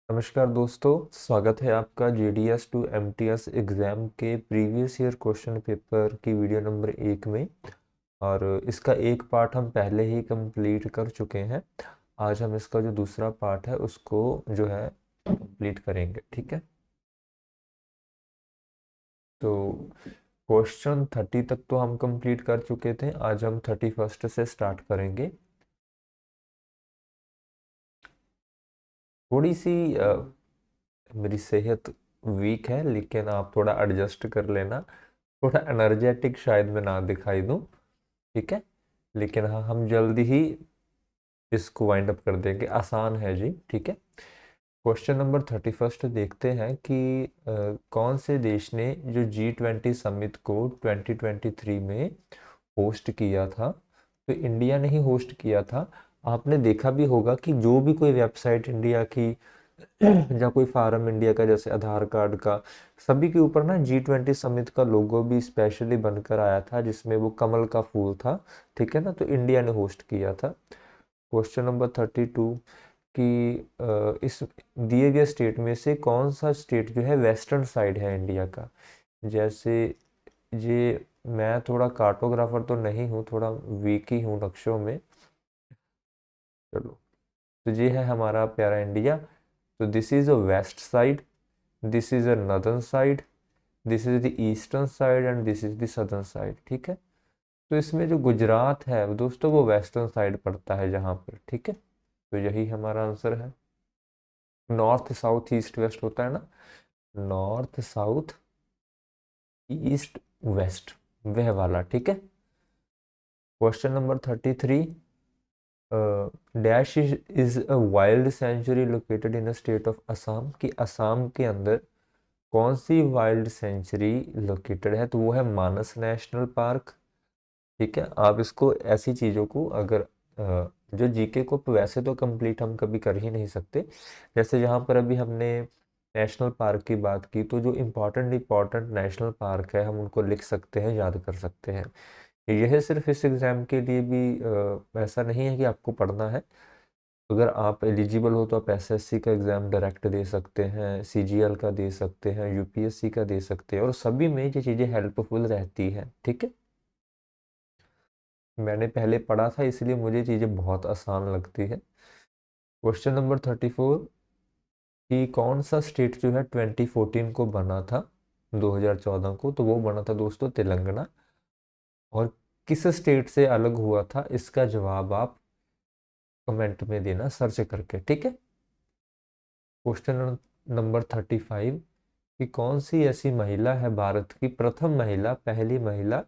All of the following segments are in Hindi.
नमस्कार दोस्तों, स्वागत है आपका जीडीएस टू एमटीएस एग्ज़ाम के प्रीवियस ईयर क्वेश्चन पेपर की वीडियो नंबर 1 में। और इसका एक पार्ट हम पहले ही कंप्लीट कर चुके हैं। आज हम इसका जो दूसरा पार्ट है उसको जो है कंप्लीट करेंगे। ठीक है, तो क्वेश्चन 30 तक तो हम कंप्लीट कर चुके थे। आज हम 31st से स्टार्ट करेंगे। थोड़ी सी मेरी सेहत वीक है, लेकिन आप थोड़ा एडजस्ट कर लेना। थोड़ा एनर्जेटिक शायद मैं ना दिखाई दूं, ठीक है, लेकिन हाँ, हम जल्दी ही इसको वाइंड अप कर देंगे। आसान है जी, ठीक है। क्वेश्चन नंबर 31 देखते हैं कि कौन से देश ने जो G20 समिट को 2023 में होस्ट किया था। तो इंडिया ने ही होस्ट किया था। आपने देखा भी होगा कि जो भी कोई वेबसाइट इंडिया की या कोई फार्म इंडिया का, जैसे आधार कार्ड का, सभी के ऊपर ना G20 समिट का लोगो भी स्पेशली बनकर आया था, जिसमें वो कमल का फूल था। ठीक है ना, तो इंडिया ने होस्ट किया था। क्वेश्चन नंबर 32 कि इस दिए गए स्टेट में से कौन सा स्टेट जो है वेस्टर्न साइड है इंडिया का। जैसे ये, मैं थोड़ा कार्टोग्राफर तो नहीं हूँ, थोड़ा वीक ही हूँ नक्शों में। चलो, तो ये है हमारा प्यारा इंडिया। तो this is a west side, this is a northern side, this is the eastern side and this is the southern side. ठीक है, तो इसमें जो गुजरात है दोस्तों, वो वेस्टर्न साइड पड़ता है जहाँ पर। ठीक है, तो यही हमारा आंसर है। नॉर्थ साउथ ईस्ट वेस्ट होता है ना, नॉर्थ साउथ ईस्ट वेस्ट, वह वाला। ठीक है। Question number 33, dash is a wild sanctuary located in a state of Assam. कि असम के अंदर कौन सी वाइल्ड सेंचुरी लोकेटेड है। तो वो है मानस नेशनल पार्क। ठीक है, आप इसको ऐसी चीज़ों को अगर जो जीके को वैसे तो कंप्लीट हम कभी कर ही नहीं सकते। जैसे यहाँ पर अभी हमने नेशनल पार्क की बात की, तो जो इम्पोर्टेंट इम्पोर्टेंट नेशनल पार्क है हम उनको लिख सकते हैं, याद कर सकते हैं। यह सिर्फ इस एग्ज़ाम के लिए भी ऐसा नहीं है कि आपको पढ़ना है। अगर आप एलिजिबल हो तो आप एसएससी का एग्ज़ाम डायरेक्ट दे सकते हैं, सीजीएल का दे सकते हैं, यूपीएससी का दे सकते हैं, और सभी में ये चीज़ें हेल्पफुल रहती हैं। ठीक है, मैंने पहले पढ़ा था इसलिए मुझे चीज़ें बहुत आसान लगती है। क्वेश्चन नंबर 34 कि कौन सा स्टेट जो है 2014 को बना था, 2014 को, तो वो बना था दोस्तों तेलंगाना। और किस स्टेट से अलग हुआ था, इसका जवाब आप कमेंट में देना सर्च करके। ठीक है। क्वेश्चन नंबर 35 कि कौन सी ऐसी महिला है, भारत की प्रथम महिला, पहली महिला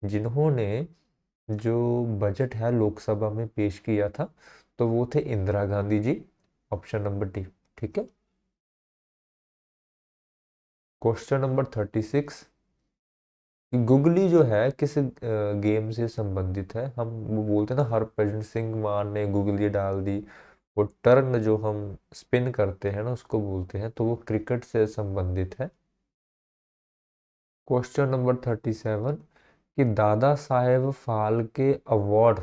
जिन्होंने जो बजट है लोकसभा में पेश किया था। तो वो थे Indira Gandhi ji, option number D. ठीक है। क्वेश्चन नंबर 36, गुगली जो है किस गेम से संबंधित है। हम वो बोलते हैं ना, हरभजन सिंह मान ने गुगली डाल दी, वो टर्न जो हम स्पिन करते हैं ना उसको बोलते हैं, तो वो क्रिकेट से संबंधित है। क्वेश्चन नंबर 37 कि दादा साहेब फाल्के अवार्ड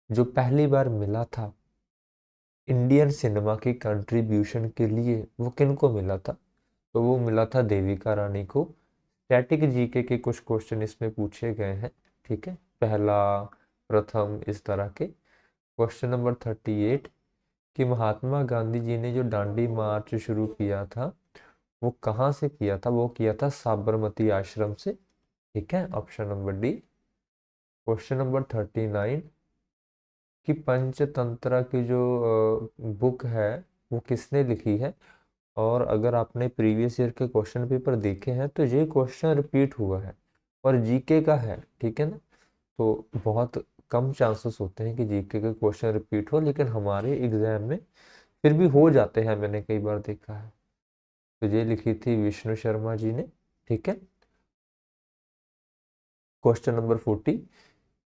जो पहली बार मिला था इंडियन सिनेमा की कंट्रीब्यूशन के लिए, वो किनको मिला था। तो वो मिला था देविका रानी को। स्टैटिक जीके के कुछ क्वेश्चन इसमें पूछे गए हैं। ठीक है, पहला, प्रथम, इस तरह के। क्वेश्चन नंबर 38 कि महात्मा गांधी जी ने जो दांडी मार्च शुरू किया था वो कहाँ से किया था। वो किया था साबरमती आश्रम से। ठीक है, option number D. Question number 39 कि पंचतंत्र की जो बुक है वो किसने लिखी है। और अगर आपने प्रीवियस ईयर के क्वेश्चन पेपर देखे हैं तो ये क्वेश्चन रिपीट हुआ है और जीके का है। ठीक है ना, तो बहुत कम चांसेस होते हैं कि जीके के क्वेश्चन रिपीट हो, लेकिन हमारे एग्जाम में फिर भी हो जाते हैं, मैंने कई बार देखा है। तो ये लिखी थी विष्णु शर्मा जी ने। ठीक है। क्वेश्चन नंबर 40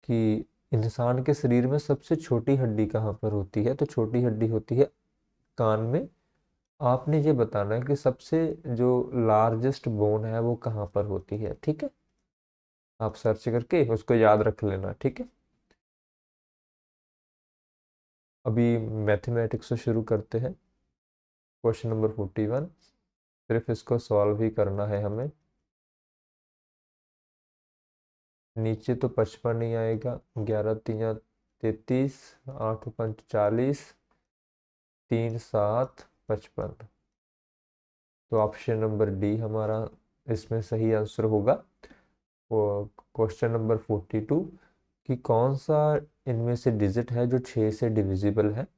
कि इंसान के शरीर में सबसे छोटी हड्डी कहाँ पर होती है। तो छोटी हड्डी होती है कान में। आपने ये बताना है कि सबसे जो लार्जेस्ट बोन है वो कहाँ पर होती है। ठीक है, आप सर्च करके उसको याद रख लेना। ठीक है, अभी मैथमेटिक्स से शुरू करते हैं। क्वेश्चन नंबर 41, सिर्फ इसको सॉल्व ही करना है हमें। नीचे तो 55 नहीं आएगा, 11 तिया 33, 8 पंच 40, 3 7 55। तो ऑप्शन नंबर डी हमारा इसमें सही आंसर होगा। क्वेश्चन नंबर 42, कि कौन सा इनमें से डिजिट है जो 6 से डिविजिबल है।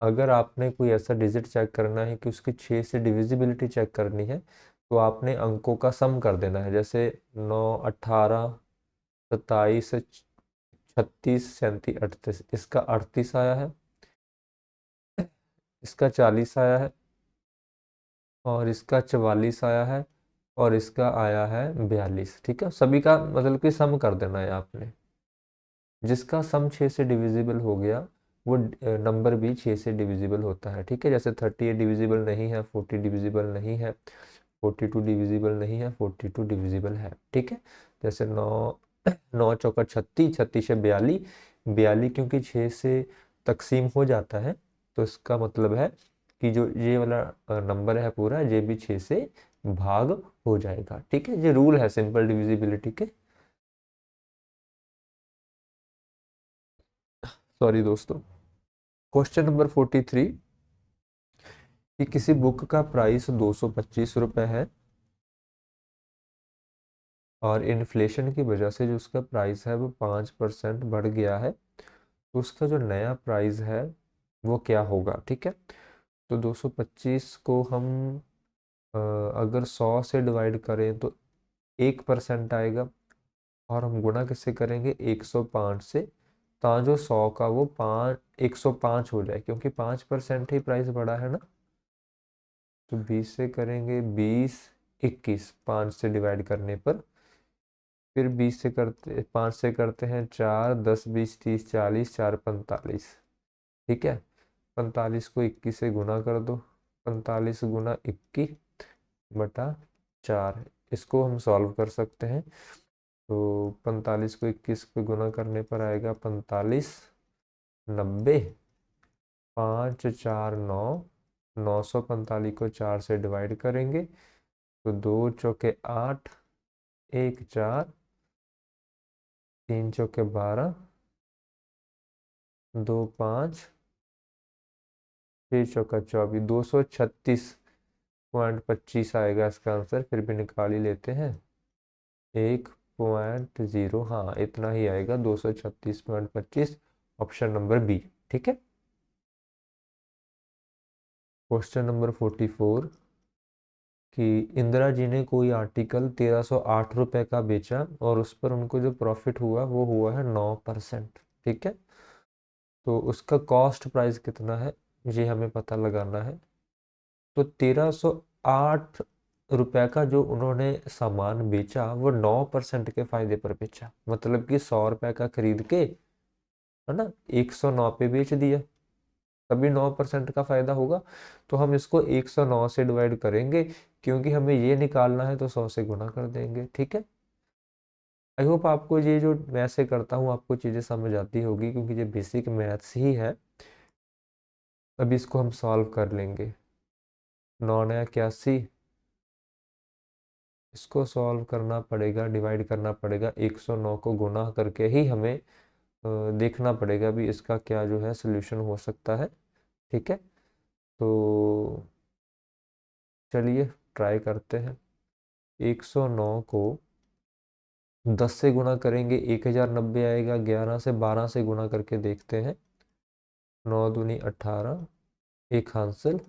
अगर आपने कोई ऐसा डिजिट चेक करना है कि उसकी 6 से डिविजिबिलिटी चेक करनी है, तो आपने अंकों का सम कर देना है। जैसे 9 18 27 36 37 38, इसका 38 आया है, इसका 40 आया है, और इसका 44 आया है, और इसका आया है 42। ठीक है, सभी का मतलब कि सम कर देना है आपने। जिसका सम 6 से डिविजिबल हो गया वो नंबर भी 6 से डिविजिबल होता है। ठीक है, जैसे 38 डिविजिबल नहीं है, 40 डिविजिबल नहीं है, 42 डिविजिबल नहीं है, 42 डिविजिबल है। ठीक है, जैसे 9 9 चौका 36, 36 से 42, 42 क्योंकि 6 से तकसीम हो जाता है, तो इसका मतलब है कि जो ये वाला नंबर है पूरा, ये भी 6 से भाग हो जाएगा। ठीक है, ये रूल है सिंपल डिविजिबिलिटी के। सॉरी दोस्तों। क्वेश्चन नंबर 43, कि किसी बुक का प्राइस 225 रुपये है, और इन्फ्लेशन की वजह से जो उसका प्राइस है वो 5% बढ़ गया है, तो उसका जो नया प्राइस है वो क्या होगा। ठीक है, तो 225 को हम अगर 100 से डिवाइड करें तो 1% आएगा, और हम गुणा किससे करेंगे, 105 से, जो 100 का वो 105 हो जाए, क्योंकि 5% ही प्राइस बढ़ा है ना। तो 20 से करेंगे 20 21, 5 से डिवाइड करने पर। फिर 20 से करते 5 से करते हैं 4, 10 20 30 40, 4 45। ठीक है, 45 को 21 से गुना कर दो, 45 गुना 21 बटा 4। इसको हम सॉल्व कर सकते हैं। तो 45 को 21 पे गुना करने पर आएगा 45 90, 5 4 9, 945 को 4 से डिवाइड करेंगे तो 2 चौके 8, 1 4, 3 चौके 12, 2 5, 6 चौका 24, 236.25 आएगा इसका आंसर। फिर भी निकाल ही लेते हैं, 1.0, हाँ इतना ही आएगा, 236.25, ऑप्शन नंबर बी। ठीक है, क्वेश्चन नंबर 44, कि इंदिरा जी ने कोई आर्टिकल 1308 रुपये का बेचा, और उस पर उनको जो प्रॉफिट हुआ वो हुआ है 9%। ठीक है, तो उसका कॉस्ट प्राइस कितना है ये हमें पता लगाना है। तो 1308 रुपये का जो उन्होंने सामान बेचा वो 9% के फायदे पर बेचा, मतलब कि 100 रुपये का खरीद के, है ना, 109 पे बेच दिया, तभी 9% का फायदा होगा। तो हम इसको 109 से डिवाइड करेंगे, क्योंकि हमें ये निकालना है, तो 100 से गुना कर देंगे। ठीक है, आई होप आपको ये जो मैं से करता हूँ आपको चीज़ें समझ आती होगी, क्योंकि ये बेसिक मैथ्स ही है। अभी इसको हम सॉल्व कर लेंगे। 9 9 81, इसको सॉल्व करना पड़ेगा, डिवाइड करना पड़ेगा, 109 को गुना करके ही हमें देखना पड़ेगा भी इसका क्या जो है सोल्यूशन हो सकता है। ठीक है, तो चलिए ट्राई करते हैं। 109 को 10 से गुणा करेंगे 1090 आएगा, 11 से 12 से गुणा करके देखते हैं, 9 दूनी 18, एक हासिल,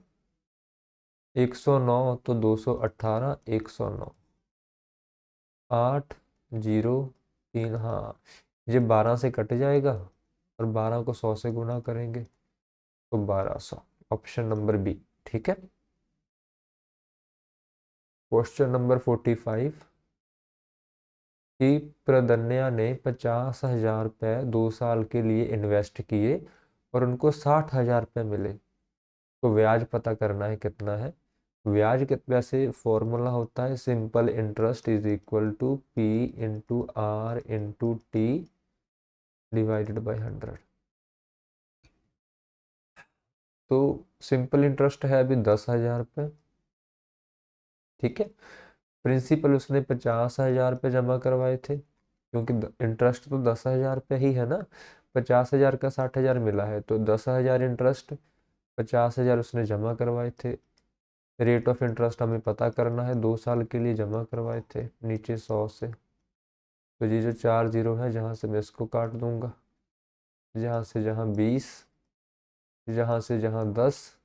109 तो 218, 109, 8 0 3, हाँ ये 12 से कट जाएगा, और 12 को 100 से गुना करेंगे तो 1200, ऑप्शन नंबर बी। ठीक है, क्वेश्चन नंबर 45, कि प्रदन्या ने 50,000 रुपये 2 साल के लिए इन्वेस्ट किए, और उनको 60,000 रुपये मिले, तो ब्याज पता करना है कितना है। ब्याज के वैसे फॉर्मूला होता है, simple interest is equal to P into R into T divided by 100। तो सिंपल इंटरेस्ट है अभी 10,000 रुपये, ठीक है। प्रिंसिपल उसने 50,000 रुपये जमा करवाए थे, क्योंकि इंटरेस्ट तो 10,000 रुपये ही है ना। 50,000 का 60,000 मिला है, तो 10,000 इंटरेस्ट, 50,000 उसने जमा करवाए थे। रेट ऑफ इंटरेस्ट हमें पता करना है, 2 साल के लिए जमा करवाए थे, नीचे 100 से। तो ये जो 4 जीरो है, जहाँ से मैं इसको काट दूंगा, जहाँ से जहाँ 20, जहाँ से जहाँ 10,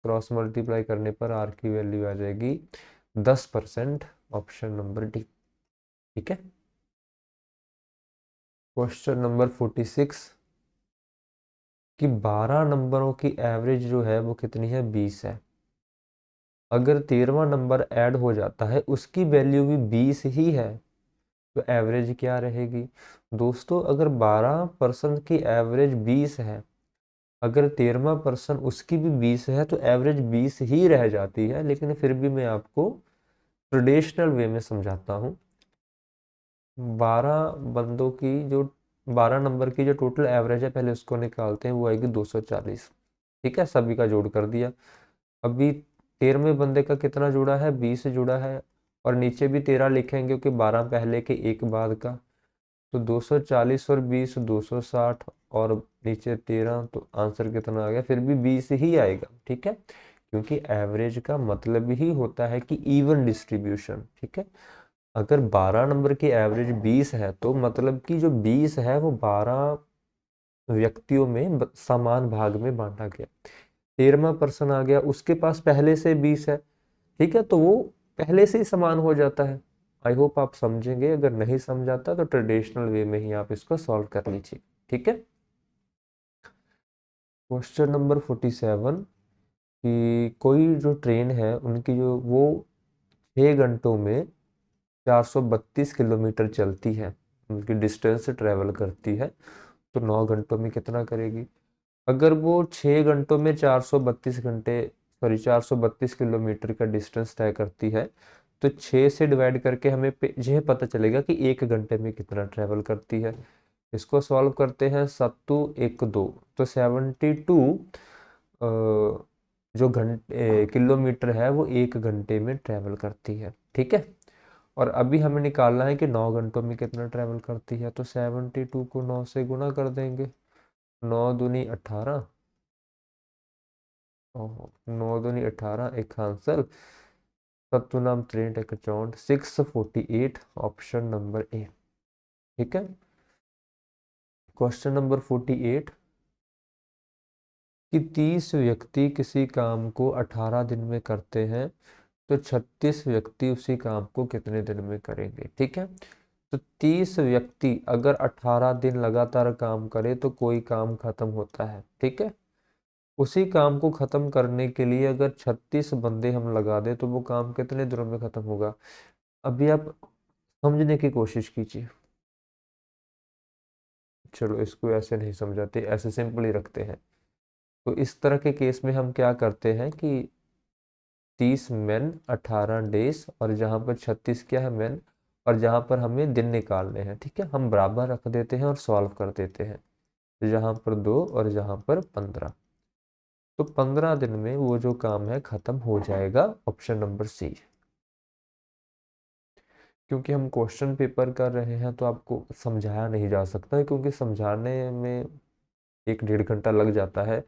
क्रॉस मल्टीप्लाई करने पर आर की वैल्यू आ जाएगी 10%, ऑप्शन नंबर डी, ठीक है। क्वेश्चन नंबर 46 कि 12 नंबरों की एवरेज जो है वो कितनी है, 20 है। अगर 13वां नंबर ऐड हो जाता है, उसकी वैल्यू भी 20 ही है, तो एवरेज क्या रहेगी। दोस्तों अगर 12% की एवरेज 20 है, अगर 13वां पर्सन उसकी भी 20 है, तो एवरेज 20 ही रह जाती है। लेकिन फिर भी मैं आपको ट्रेडिशनल वे में समझाता हूँ। 12 बंदों की जो 12 नंबर की जो टोटल एवरेज है, पहले उसको निकालते हैं, वो आएगी 240, ठीक है। सभी का जोड़ कर दिया। अभी 13वें बंदे का कितना जुड़ा है, 20 जुड़ा है, और नीचे भी 13 लिखेंगे क्योंकि 12 पहले के एक बाद का। तो 240 और 20 260, और नीचे 13, तो आंसर कितना आ गया, फिर भी 20 ही आएगा, ठीक है। क्योंकि एवरेज का मतलब ही होता है कि इवन डिस्ट्रीब्यूशन, ठीक है। अगर 12 नंबर की एवरेज 20 है, तो मतलब कि जो 20 है वो 12 व्यक्तियों में समान भाग में बांटा गया। 13वां पर्सन आ गया, उसके पास पहले से 20 है, ठीक है, तो वो पहले से ही समान हो जाता है। आई होप आप समझेंगे, अगर नहीं समझाता तो ट्रेडिशनल वे में ही आप इसको सॉल्व कर लीजिए, ठीक है। क्वेश्चन नंबर 47 कि कोई जो ट्रेन है उनकी जो वो 6 घंटों में 432 किलोमीटर चलती है, उनकी डिस्टेंस ट्रेवल करती है, तो 9 घंटों में कितना करेगी। अगर वो 6 घंटों में 432 किलोमीटर का डिस्टेंस तय करती है, तो 6 से डिवाइड करके हमें यह पता चलेगा कि 1 घंटे में कितना ट्रेवल करती है। इसको सॉल्व करते हैं, 7 2 1 2, तो 72 जो घंटे किलोमीटर है वो 1 घंटे में ट्रेवल करती है, ठीक है। और अभी हमें निकालना है कि 9 घंटों में कितना ट्रेवल करती है, तो 72 को 9 से गुना कर देंगे, 9 दूनी 18, 9 दूनी 18, एक आंसर, सत्तुनाम 63 एक 64, 648, ऑप्शन नंबर ए, ठीक है। क्वेश्चन नंबर 48 कि 30 व्यक्ति किसी काम को 18 दिन में करते हैं, तो 36 व्यक्ति उसी काम को कितने दिन में करेंगे, ठीक है। तो 30 व्यक्ति अगर 18 दिन लगातार काम करे तो कोई काम खत्म होता है, ठीक है। उसी काम को खत्म करने के लिए अगर 36 बंदे हम लगा दे, तो वो काम कितने दिनों में खत्म होगा। अभी आप समझने की कोशिश कीजिए। चलो इसको ऐसे नहीं समझाते, ऐसे सिंपल ही रखते हैं। तो इस तरह के केस में हम क्या करते हैं कि 30 मेन 18 डेज, और जहाँ पर 36 क्या है मेन, और जहाँ पर हमें दिन निकालने हैं, ठीक है, हम बराबर रख देते हैं और सॉल्व कर देते हैं। जहाँ पर 2 और जहाँ पर 15, तो 15 दिन में वो जो काम है खत्म हो जाएगा, ऑप्शन नंबर सी। क्योंकि हम क्वेश्चन पेपर कर रहे हैं, तो आपको समझाया नहीं जा सकता है, क्योंकि समझाने में 1 1.5 घंटा लग जाता है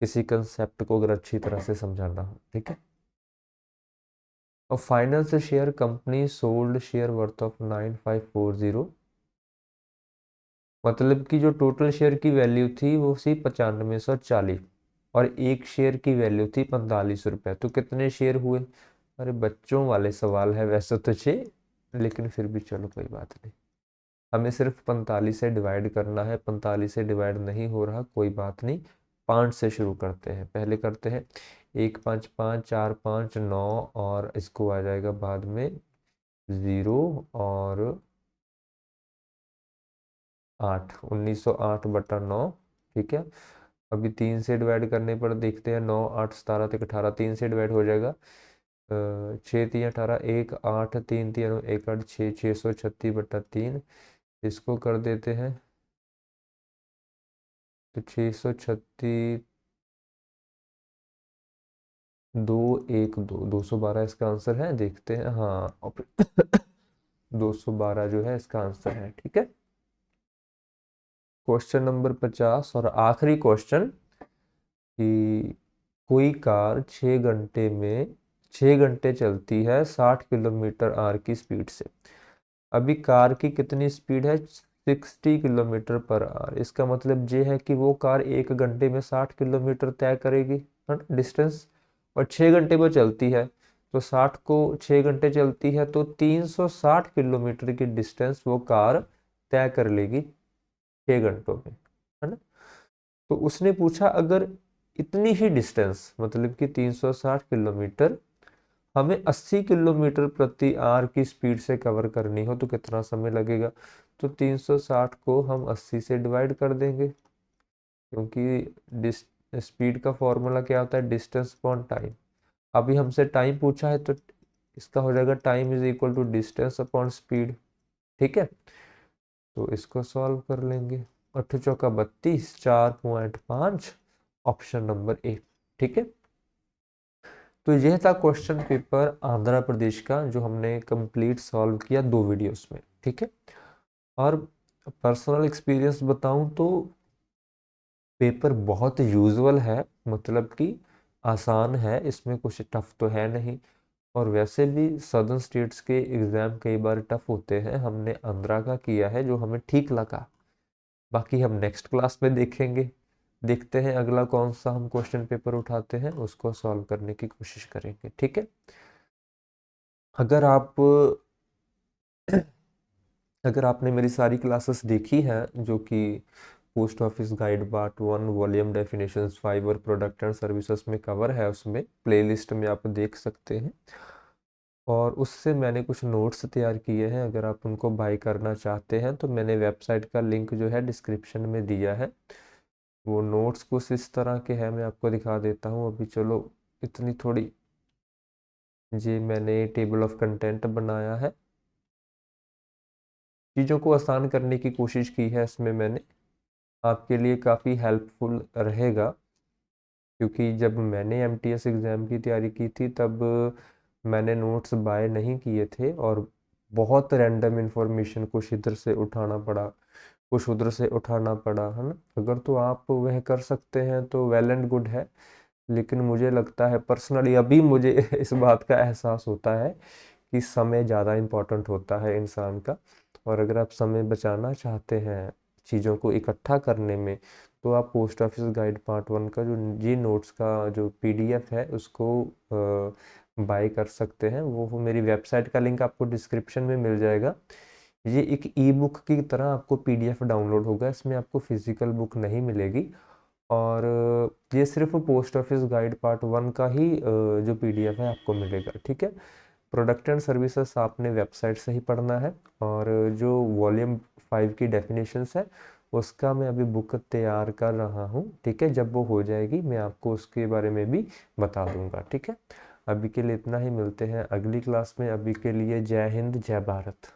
किसी कंसेप्ट को अगर अच्छी तरह से समझाना हो, ठीक है। और finance share company sold share worth of 9540, मतलब कि जो टोटल शेयर की वैल्यू थी वो थी 9540, और एक शेयर की वैल्यू थी 45 रुपये, तो कितने शेयर हुए। अरे बच्चों वाले सवाल है वैसे तो 6, लेकिन फिर भी चलो कोई बात नहीं, हमें सिर्फ 45 से डिवाइड करना है, 45 से डिवाइड नहीं हो रहा, कोई बात नहीं। 5 से शुरू करते हैं, पहले करते हैं 1 5 5 4 5 9, और इसको आ जाएगा बाद में 0 और 8, 1908/9, ठीक है। अभी 3 से डिवाइड करने पर देखते हैं, 9 8 17 तक 18, 3 से डिवाइड हो जाएगा, 6 3 18, 1 8 3 3 1 8 6, 636/3, इसको कर देते हैं, तो 636 212 212 इसका आंसर है, देखते हैं। हाँ 212 जो है इसका आंसर है, ठीक है। क्वेश्चन नंबर 50 और आखिरी क्वेश्चन कि कोई कार 6 घंटे चलती है 60 किलोमीटर की स्पीड से। अभी कार की कितनी स्पीड है? 60 किलोमीटर/आवर। इसका मतलब ये है कि वो कार 1 घंटे में 60 किलोमीटर तय करेगी, है ना, डिस्टेंस। और 6 घंटे वो चलती है, तो 60 को 6 घंटे चलती है तो 360 किलोमीटर की डिस्टेंस वो कार तय कर लेगी 6 घंटों में, है ना। तो उसने पूछा अगर इतनी ही डिस्टेंस मतलब कि 360 किलोमीटर हमें 80 किलोमीटर/आवर की स्पीड से कवर करनी हो तो कितना समय लगेगा? तो 360 को हम 80 से डिवाइड कर देंगे, क्योंकि स्पीड का फॉर्मूला क्या होता है? Distance upon time. अभी हमसे टाइम पूछा है तो इसका हो जाएगा time is equal to distance upon speed, ठीक है। तो इसको सॉल्व कर लेंगे। 8 चौका 32, 4.5, ऑप्शन नंबर ए, ठीक है। तो यह था क्वेश्चन पेपर आंध्र प्रदेश का जो हमने कंप्लीट सॉल्व किया 2 वीडियोस में, ठीक है। और पर्सनल एक्सपीरियंस बताऊं तो पेपर बहुत यूजुअल है, मतलब कि आसान है, इसमें कुछ टफ तो है नहीं। और वैसे भी सदर्न स्टेट्स के एग्ज़ाम कई बार टफ होते हैं, हमने आंध्रा का किया है जो हमें ठीक लगा। बाकी हम नेक्स्ट क्लास में देखेंगे, देखते हैं अगला कौन सा हम क्वेश्चन पेपर उठाते हैं, उसको सॉल्व करने की कोशिश करेंगे, ठीक है। अगर आप अगर आपने मेरी सारी क्लासेस देखी हैं जो कि post office guide part 1 volume definitions 5 और प्रोडक्ट एंड सर्विसेज में कवर है, उसमें प्लेलिस्ट में आप देख सकते हैं। और उससे मैंने कुछ नोट्स तैयार किए हैं, अगर आप उनको बाय करना चाहते हैं तो मैंने वेबसाइट का लिंक जो है डिस्क्रिप्शन में दिया है। वो नोट्स कुछ इस तरह के हैं, मैं आपको दिखा देता हूँ अभी। चलो, इतनी थोड़ी जी मैंने टेबल ऑफ कंटेंट बनाया है, चीज़ों को आसान करने की कोशिश की है इसमें मैंने, आपके लिए काफ़ी हेल्पफुल रहेगा। क्योंकि जब मैंने एमटीएस एग्ज़ाम की तैयारी की थी तब मैंने नोट्स बाय नहीं किए थे और बहुत रैंडम इंफॉर्मेशन कुछ इधर से उठाना पड़ा, कुछ उधर से उठाना पड़ा, है ना। अगर तो आप वह कर सकते हैं तो वेल एंड गुड है, लेकिन मुझे लगता है पर्सनली अभी मुझे इस बात का एहसास होता है कि समय ज़्यादा इम्पोर्टेंट होता है इंसान का। और अगर आप समय बचाना चाहते हैं चीज़ों को इकट्ठा करने में, तो आप पोस्ट ऑफिस गाइड पार्ट 1 का जो जी नोट्स का जो पीडीएफ है उसको बाय कर सकते हैं। वो मेरी वेबसाइट का लिंक आपको डिस्क्रिप्शन में मिल जाएगा। ये एक ई बुक की तरह आपको पीडीएफ डाउनलोड होगा, इसमें आपको फिजिकल बुक नहीं मिलेगी। और ये सिर्फ पोस्ट ऑफिस गाइड पार्ट 1 का ही जो पीडीएफ है आपको मिलेगा, ठीक है। प्रोडक्ट एंड सर्विसेज आपने वेबसाइट से ही पढ़ना है। और जो वॉल्यूम 5 की डेफिनेशंस है उसका मैं अभी बुक तैयार कर रहा हूँ, ठीक है। जब वो हो जाएगी मैं आपको उसके बारे में भी बता दूंगा, ठीक है। अभी के लिए इतना ही, मिलते हैं अगली क्लास में। अभी के लिए जय हिंद, जय भारत।